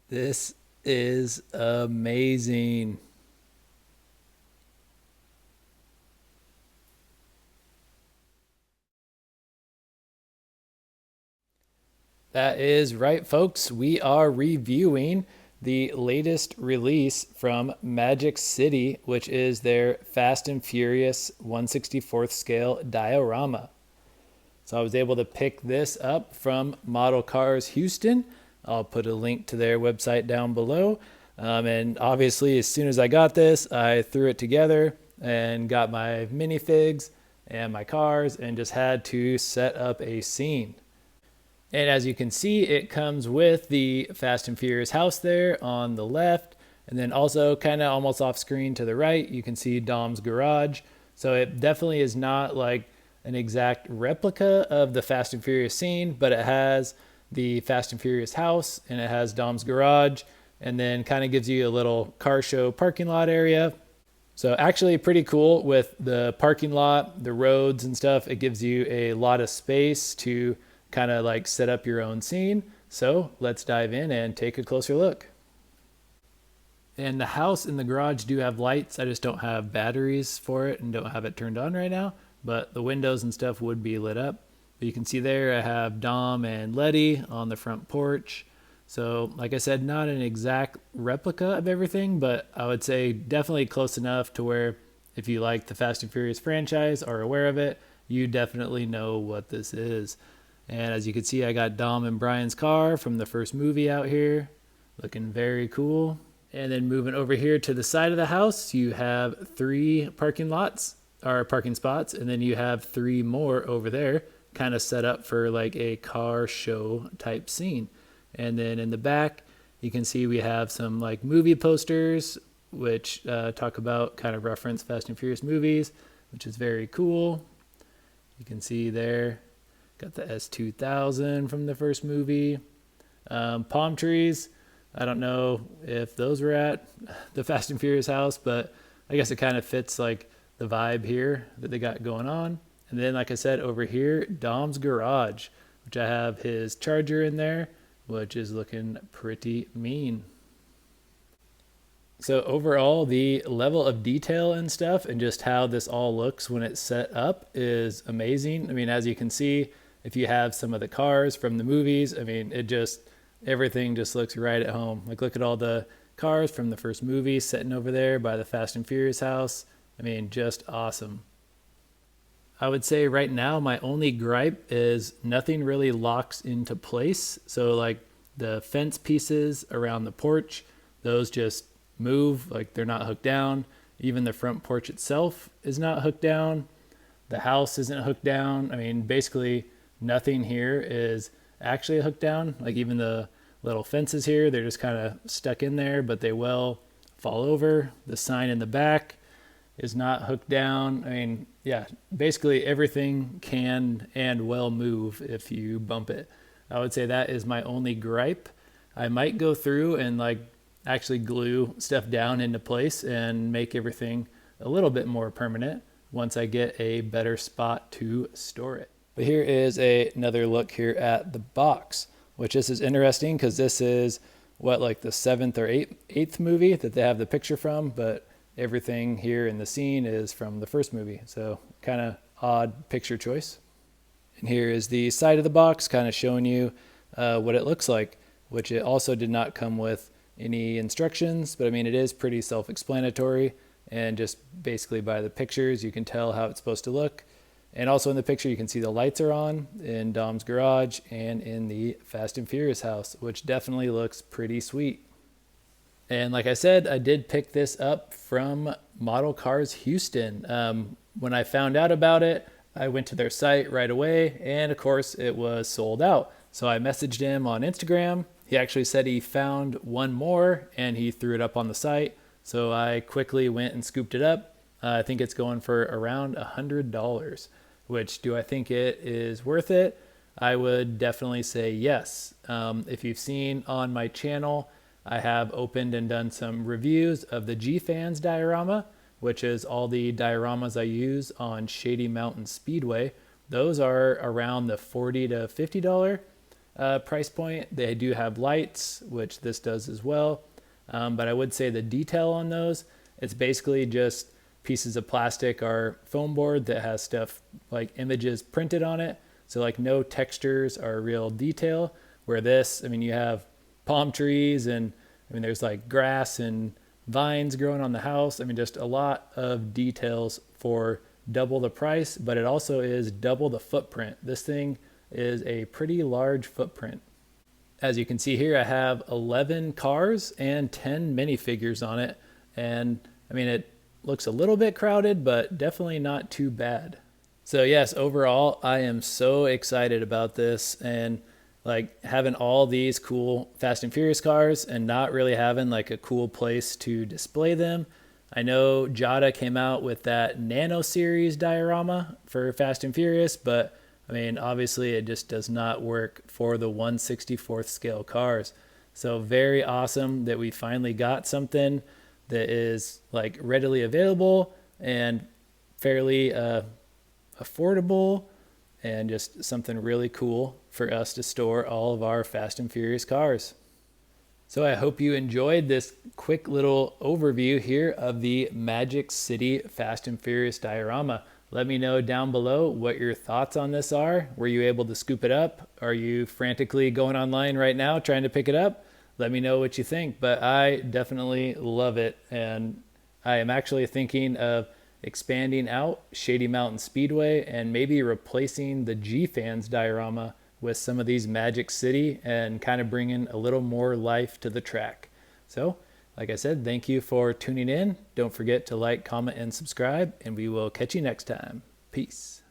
This is amazing. That is right, folks. We are reviewing the latest release from Magic City, which is their Fast and Furious 1/64th scale diorama. So I was able to pick this up from Model Cars Houston. I'll put a link to their website down below. And obviously, as soon as I got this, I threw it together and got my minifigs and my cars and just had to set up a scene. And as you can see, it comes with the Fast and Furious house there on the left. And then also kind of almost off screen to the right, you can see Dom's garage. So it definitely is not like an exact replica of the Fast and Furious scene, but it has the Fast and Furious house and it has Dom's garage, and then kind of gives you a little car show parking lot area. So actually pretty cool with the parking lot, the roads and stuff. It gives you a lot of space to kind of like set up your own scene. So let's dive in and take a closer look. And the house and the garage do have lights. I just don't have batteries for it and don't have it turned on right now, but the windows and stuff would be lit up. But you can see there I have Dom and Letty on the front porch. So like I said, not an exact replica of everything, but I would say definitely close enough to where if you like the Fast and Furious franchise, are aware of it, you definitely know what this is. And as you can see, I got Dom and Brian's car from the first movie out here, looking very cool. And then moving over here to the side of the house, you have 3 parking lots or parking spots, and then you have 3 more over there, kind of set up for like a car show type scene. And then in the back, you can see we have some like movie posters, which talk about kind of reference Fast and Furious movies, which is very cool. You can see there, got the S2000 from the first movie. Palm trees. I don't know if those were at the Fast and Furious house, but I guess it kind of fits like the vibe here that they got going on. And then, like I said, over here, Dom's garage, which I have his Charger in there, which is looking pretty mean. So overall, the level of detail and stuff and just how this all looks when it's set up is amazing. I mean, as you can see, if you have some of the cars from the movies, I mean, everything just looks right at home. Like, look at all the cars from the first movie sitting over there by the Fast and Furious house. I mean, just awesome. I would say right now, my only gripe is nothing really locks into place. So like the fence pieces around the porch, those just move, like they're not hooked down. Even the front porch itself is not hooked down. The house isn't hooked down. I mean, basically nothing here is actually hooked down. Like even the little fences here, they're just kind of stuck in there, but they will fall over. The sign in the back is not hooked down. I mean, yeah, basically everything can and will move if you bump it. I would say that is my only gripe. I might go through and like actually glue stuff down into place and make everything a little bit more permanent once I get a better spot to store it. But here is another look here at the box, which this is interesting because this is what, like the 7th or 8th movie that they have the picture from, but everything here in the scene is from the first movie. So kind of odd picture choice. And here is the side of the box, kind of showing you what it looks like, which it also did not come with any instructions, but I mean, it is pretty self-explanatory, and just basically by the pictures, you can tell how it's supposed to look. And also in the picture, you can see the lights are on in Dom's garage and in the Fast and Furious house, which definitely looks pretty sweet. And like I said, I did pick this up from Model Cars Houston. When I found out about it, I went to their site right away, and of course it was sold out. So I messaged him on Instagram. He actually said he found one more and he threw it up on the site. So I quickly went and scooped it up. I think it's going for around $100, which, do I think it is worth it? I would definitely say yes. If you've seen on my channel, I have opened and done some reviews of the G-Fans diorama, which is all the dioramas I use on Shady Mountain Speedway. Those are around the $40 to $50 price point. They do have lights, which this does as well. But I would say the detail on those, it's basically just pieces of plastic or foam board that has stuff like images printed on it. So like no textures or real detail. Where this, I mean, you have palm trees and I mean, there's like grass and vines growing on the house. I mean, just a lot of details for double the price, but it also is double the footprint. This thing is a pretty large footprint. As you can see here, I have 11 cars and 10 minifigures on it. And I mean, it looks a little bit crowded, but definitely not too bad. So yes, overall, I am so excited about this and like having all these cool Fast and Furious cars and not really having like a cool place to display them. I know Jada came out with that Nano Series diorama for Fast and Furious, but I mean, obviously it just does not work for the 1/64th scale cars. So very awesome that we finally got something that is like readily available and fairly affordable and just something really cool for us to store all of our Fast and Furious cars. So I hope you enjoyed this quick little overview here of the Magic City Fast and Furious diorama. Let me know down below what your thoughts on this are. Were you able to scoop it up? Are you frantically going online right now trying to pick it up? Let me know what you think, but I definitely love it. And I am actually thinking of expanding out Shady Mountain Speedway and maybe replacing the G-Fans diorama with some of these Magic City and kind of bringing a little more life to the track. So, like I said, thank you for tuning in. Don't forget to like, comment, and subscribe, and we will catch you next time. Peace.